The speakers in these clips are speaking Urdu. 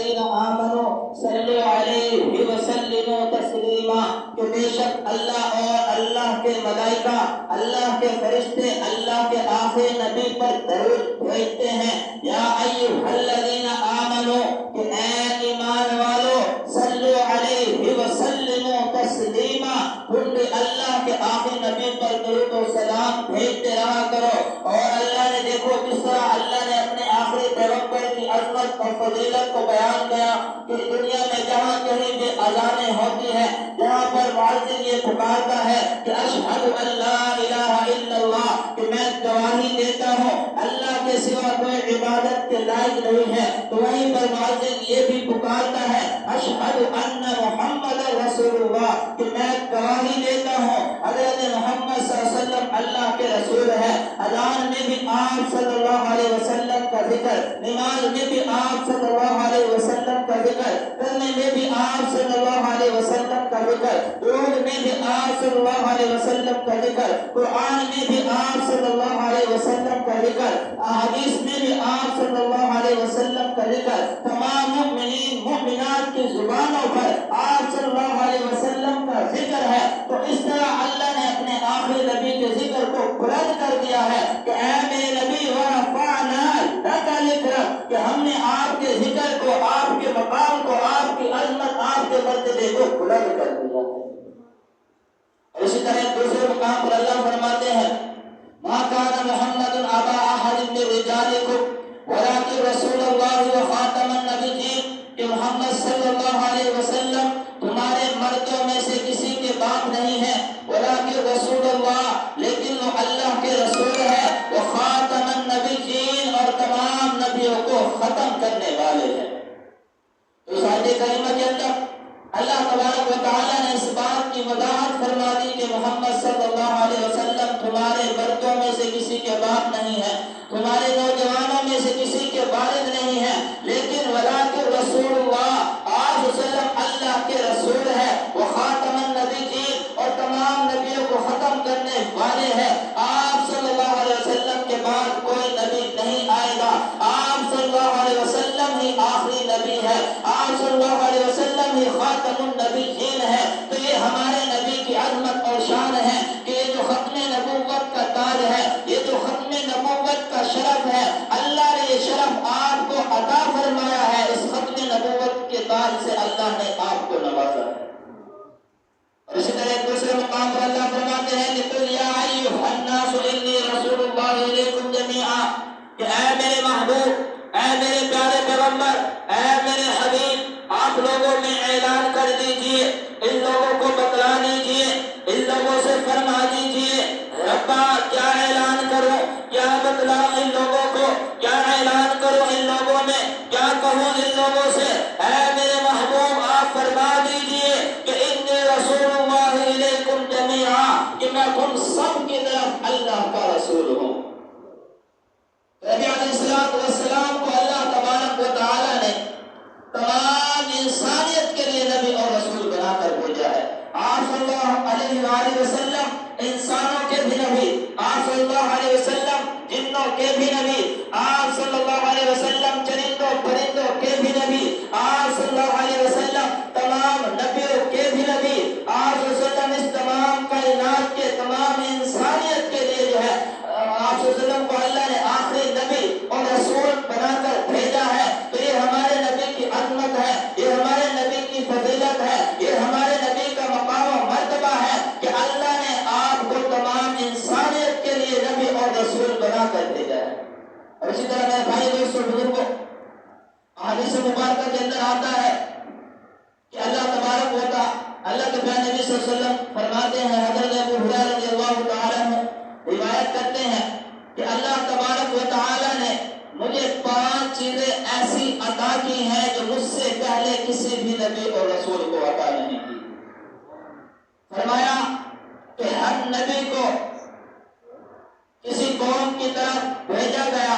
الذین آمنوا صلوا علیہ وسلموا تسلیما، کہ بے شک اللہ اور اللہ کے ملائکہ، اللہ کے فرشتے اللہ کے آخری نبی پر درود بھیجتے ہیں۔ یا ایھا الذین آمنوا، کہ اے ایمان والو، صلوا علیہ وسلموا تسلیما، تم بھی اللہ کے آخری نبی پر درود و سلام بھیجتے رہا کرو۔ اور اللہ نے دیکھو کس طرح اللہ نے اپنے آخری پیغمبر کی عظمت اور فضیلت کو بیان کیا کہ دنیا میں جہاں کہیں بھی اذانیں ہوتی ہیں، جہاں پر مؤذن یہ پکارتا ہے کہ اشہد ان لا الہ الا اللہ، کہ میں گواہی دیتا ہوں اللہ کے سوا کوئی عبادت کے لائق نہیں ہے، تو وہیں پر مؤذن یہ بھی پکارتا ہے اشہد ان محمد رسول اللہ، کہ میں گواہی دیتا ہوں حضرت محمد صلی اللہ علیہ وسلم اللہ کے رسول ہے۔ اذان میں بھی آپ صلی اللہ علیہ وسلم کا ذکر، نماز میں بھی آپ صلی اللہ علیہ وسلم کا ذکر، کرنے میں بھی آپ صلی اللہ علیہ وسلم کا ذکر، درود میں بھی آپ صلی اللہ علیہ وسلم کا ذکر، قرآن میں بھی آپ صلی اللہ علیہ وسلم کا ذکر، احادیث میں بھی آپ صلی اللہ علیہ وسلم کا ذکر، تمام مومنین مومنات کی زبانوں پر آپ صلی اللہ علیہ وسلم کا ذکر ہے۔ تو اس طرح اللہ نے اپنے آخری نبی کے ذکر کو بلند کر دیا ہے کہ اے میرے نبی ورفعنا لک ذکرک، کہ ہم نے آپ کے ذکر کو، آپ کے مقام کو، آپ کی عظمت، آپ کے مرتبے کو بلند کر دیا ہے۔ اور اسی طرح دوسرے مقام پر اللہ فرماتے ہیں ما کان محمد ابا احد من رجالکم ولکن رسول اللہ وخاتم النبیین، کہ محمد صلی اللہ علیہ وسلم تمہارے مردوں میں سے کسی کے باپ نہیں ہے، ولکن رسول اللہ، لیکن وہ اللہ کے رسول ہے، وخاتم النبیین، اور تمام نبیوں کو ختم کرنے والے ہیں۔ اس آیت کریمہ کے اندر اللہ تبارک و تعالیٰ نے اس بات کی وضاحت فرما دی کہ محمد صلی اللہ علیہ وسلم تمہارے مردوں میں سے کسی کے باپ نہیں ہے، تمہارے نوجوانوں میں سے کسی کے والد نہیں ہے، لیکن ولکن رسول اللہ، آپ وسلم اللہ کے رسول ہے، وہ خاتم النبیین، اور تمام نبیوں کو ختم کرنے والے ہیں۔ آپ صلی اللہ علیہ وسلم کے بعد کوئی نبی نہیں آئے گا، آپ صلی اللہ علیہ وسلم ہی آخری نبی ہے، آپ صلی اللہ علیہ وسلم ہی خاتم النبیین ہے۔ تو یہ ہمارے نبی کی عظمت اور شان ہے کہ یہ جو ختم نبوت کا تاج ہے، یہ جو ختم نبوت کا شرف ہے، اللہ نے یہ شرف آپ کو عطا فرمایا ہے، اس ختم نبوت کے تاج سے اللہ نے آپ کو نوازا ہے۔ اور اسی طرح ایک دوسرے مقام پر اللہ فرماتے ہیں کہ قل یا ایھا الناس انی رسول اللہ الیکم جمیعا، کہ اے میرے محبوب، اے میرے پیارے پیغمبر، اے میرے حبیب، آپ لوگوں میں اعلان کر دیجئے، ان لوگوں کو بتلا دیجئے، ان لوگوں سے فرما دیجئے، ربا کیا اعلان کروں، کیا بتلاؤں ان لوگوں کو، کیا اعلان کروں ان لوگوں میں، کیا کہوں ان لوگوں سے؟ اے میرے محبوب آپ فرما دیجئے کہ انی رسول اللہ الیکم جمیعا، کہ میں تم سب کی طرف اللہ کا رسول ہوں۔ نبی علیہ السلام کو اللہ تبارک و تعالی نے تمام انسانیت کے لیے نبی اور رسول بنا کر بھیجا ہے۔ آپ صلی اللہ علیہ وآلہ وسلم انسانوں کے بھی نبی، آپ صلی اللہ علیہ وسلم جنوں کے بھی نبی، آپ صلی اللہ علیہ وسلم چرندوں پرندوں کے بھی نبی، آپ صلی اللہ علیہ وسلم تمام نبیوں کے بھی نبی، آپ صلی اللہ علیہ وسلم اس تمام کائنات کے تمام انسانیت کے لیے جو ہے آپ صلی اللہ علیہ وسلم کو اللہ نے آخری نبی اور رسول بنا کر بھیجا ہے۔ تو یہ ہمارے نبی کی عظمت ہے، یہ ہمارے نبی کی فضیلت ہے، یہ ہمارے نبی کا مقام و مرتبہ ہے کہ اللہ نے آپ کو تمام انسانیت کے لیے نبی اور رسول بنا کر بھیجا ہے۔ اور اسی طرح میرے بھائی دوستوں بزرگوں، حدیث مبارکہ کے اندر آتا ہے کہ اللہ تبارک و تعالی، اللہ کے پیارے نبی صلی اللہ علیہ وسلم فرماتے ہیں، حضرت ابو ہریرہ رضی اللہ تعالی عنہ روایت کرتے ہیں کہ اللہ تبارک و تعالی نے مجھے 5 چیزیں ایسی عطا کی ہیں جو مجھ سے پہلے کسی بھی نبی اور رسول کو عطا نہیں کی۔ فرمایا کہ ہر نبی کو کسی قوم کی طرف بھیجا گیا،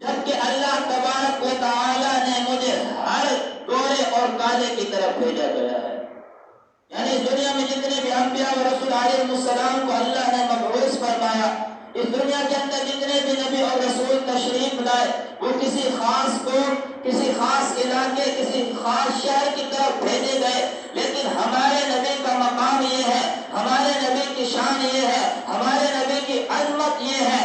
جبکہ اللہ تبارک و تعالی نے مجھے ہر گورے اور کالے کی طرف بھیجا گیا ہے۔ یعنی اس دنیا میں جتنے بھی انبیاء و رسول علیہ السلام کو اللہ نے مبعوث فرمایا، اس دنیا کے اندر جتنے بھی نبی اور رسول تشریف لائے، وہ کسی خاص قوم، کسی خاص علاقے خاص شہر کی طرف بھیجے گئے، لیکن ہمارے نبی کا مقام یہ ہے، ہمارے نبی کی شان یہ ہے، ہمارے نبی کی عظمت یہ ہے